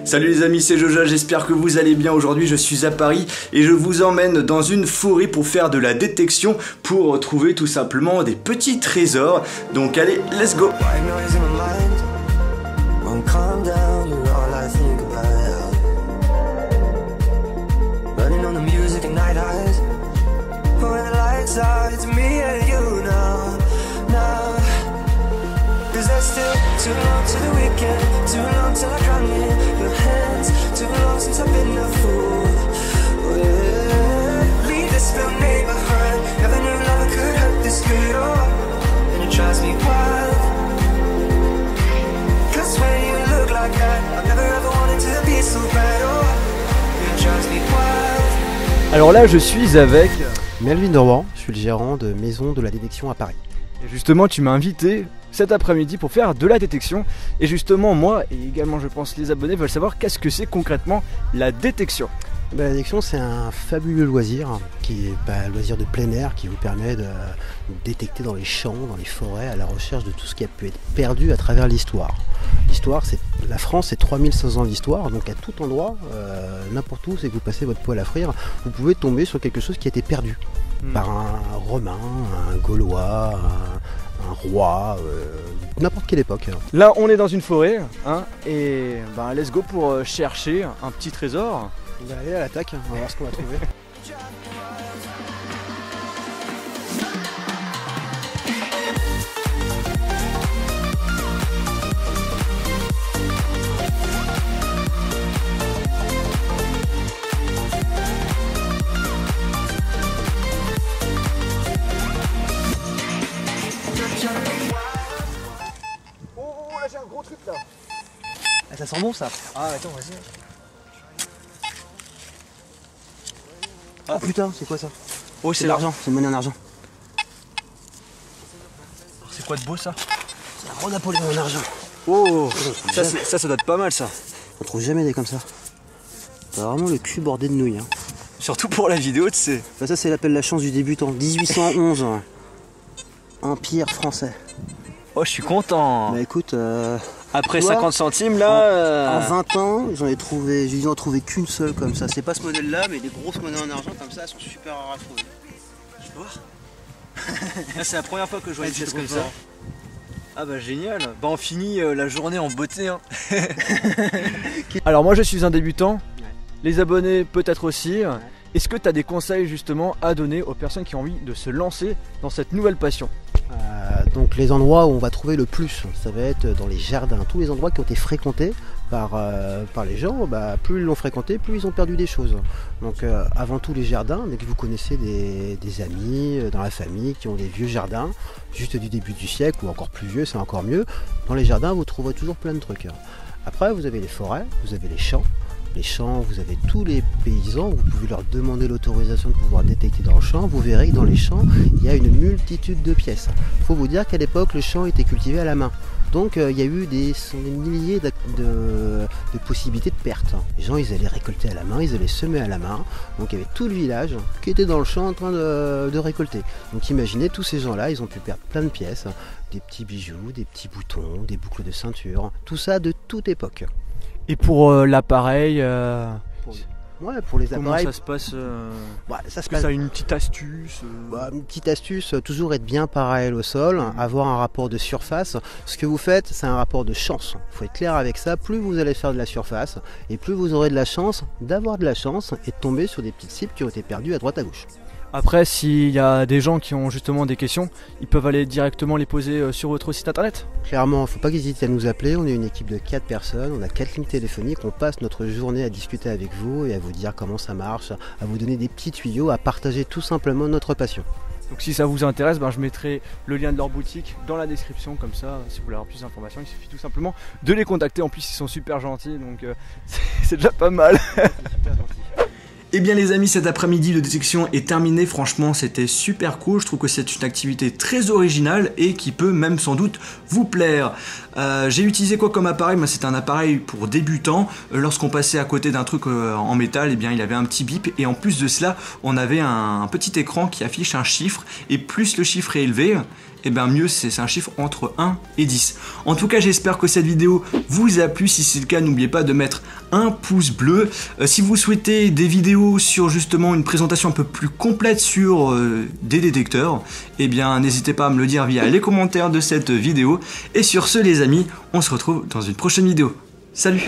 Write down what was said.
Salut les amis, c'est Jojo, j'espère que vous allez bien. Aujourd'hui je suis à Paris et je vous emmène dans une forêt pour faire de la détection, pour trouver tout simplement des petits trésors. Donc allez, let's go. Too long to the weekend, too long till I come in your hands, too long since I've been a fool. Oh, yeah. Leave this little neighborhood, never knew love could hurt this good. Oh, and it drives me wild. Cause when you look like that, I've never ever wanted to be so bad. Oh, it drives me wild. Alors là je suis avec Melvin Dorwan, je suis le gérant de Maison de la Détection à Paris. Et justement tu m'as invité cet après-midi pour faire de la détection. Et justement moi et également je pense les abonnés veulent savoir qu'est-ce que c'est concrètement la détection. La détection, c'est un fabuleux loisir qui est un loisir de plein air qui vous permet de détecter dans les champs, dans les forêts, à la recherche de tout ce qui a pu être perdu à travers l'histoire. L'histoire, la France, c'est 3500 ans d'histoire, donc à tout endroit, n'importe où, c'est que vous passez votre poêle à frire, vous pouvez tomber sur quelque chose qui a été perdu par un Romain, un Gaulois, un roi, n'importe quelle époque. Là on est dans une forêt hein, et let's go pour chercher un petit trésor. On va aller à l'attaque, on va voir ce qu'on va trouver. Oh là j'ai un gros truc là. Ah, ça sent bon ça. Ah attends vas-y. Oh putain, c'est quoi ça? Oh c'est de l'argent, c'est une monnaie en argent. C'est quoi de beau ça? C'est un gros Napoléon en argent. Oh ça doit être pas mal ça. On trouve jamais des comme ça. T'as vraiment le cul bordé de nouilles. Hein. Surtout pour la vidéo tu sais. Bah, ça c'est l'appel la chance du débutant. 1811. Empire français. Oh je suis content. Bah écoute, après toi, 50 centimes là. En 20 ans, j'ai dû en trouver qu'une seule comme ça. C'est pas ce modèle là, mais des grosses monnaies en argent comme ça, elles sont super rares à trouver. Je peux voir. C'est la première fois que je vois une pièce comme ça. Ah bah génial. Bah on finit la journée en beauté hein. Alors moi je suis un débutant. Ouais. Les abonnés peut-être aussi. Ouais. Est-ce que tu as des conseils justement à donner aux personnes qui ont envie de se lancer dans cette nouvelle passion? Donc les endroits où on va trouver le plus, ça va être dans les jardins, tous les endroits qui ont été fréquentés par les gens, plus ils l'ont fréquenté, plus ils ont perdu des choses. Donc avant tout les jardins, dès que vous connaissez des amis dans la famille qui ont des vieux jardins, juste du début du siècle ou encore plus vieux, c'est encore mieux. Dans les jardins vous trouverez toujours plein de trucs. Après vous avez les forêts, vous avez les champs. Les champs, vous avez tous les paysans, vous pouvez leur demander l'autorisation de pouvoir détecter dans le champ. Vous verrez que dans les champs, il y a une multitude de pièces. Il faut vous dire qu'à l'époque, le champ était cultivé à la main. Donc il y a eu des milliers de possibilités de pertes. Les gens, ils allaient récolter à la main, ils allaient semer à la main. Donc il y avait tout le village qui était dans le champ en train de récolter. Donc imaginez, tous ces gens-là, ils ont pu perdre plein de pièces. Des petits bijoux, des petits boutons, des boucles de ceinture. Tout ça de toute époque. Et pour l'appareil, ouais, pour les comment appareils, ça se passe ça se que passe. ça a une petite astuce Une petite astuce, toujours être bien parallèle au sol, avoir un rapport de surface. Ce que vous faites, c'est un rapport de chance. Il faut être clair avec ça. Plus vous allez faire de la surface, et plus vous aurez de la chance d'avoir de la chance et de tomber sur des petites cibles qui ont été perdues à droite à gauche. Après, s'il y a des gens qui ont justement des questions, ils peuvent aller directement les poser sur votre site internet. Clairement, il ne faut pas hésiter à nous appeler. On est une équipe de 4 personnes, on a 4 lignes téléphoniques. On passe notre journée à discuter avec vous et à vous dire comment ça marche, à vous donner des petits tuyaux, à partager tout simplement notre passion. Donc si ça vous intéresse, je mettrai le lien de leur boutique dans la description, comme ça si vous voulez avoir plus d'informations, il suffit tout simplement de les contacter. En plus ils sont super gentils, donc c'est déjà pas mal. Super gentil. Eh bien les amis, cet après-midi de détection est terminé. Franchement c'était super cool, je trouve que c'est une activité très originale et qui peut même sans doute vous plaire. J'ai utilisé quoi comme appareil? C'est un appareil pour débutants. Lorsqu'on passait à côté d'un truc en métal, eh bien il avait un petit bip, et en plus de cela on avait un petit écran qui affiche un chiffre, et plus le chiffre est élevé, et bien mieux c'est un chiffre entre 1 et 10. En tout cas j'espère que cette vidéo vous a plu. Si c'est le cas, n'oubliez pas de mettre un pouce bleu. Si vous souhaitez des vidéos sur justement une présentation un peu plus complète sur des détecteurs, eh bien n'hésitez pas à me le dire via les commentaires de cette vidéo. Et sur ce les amis, on se retrouve dans une prochaine vidéo. Salut!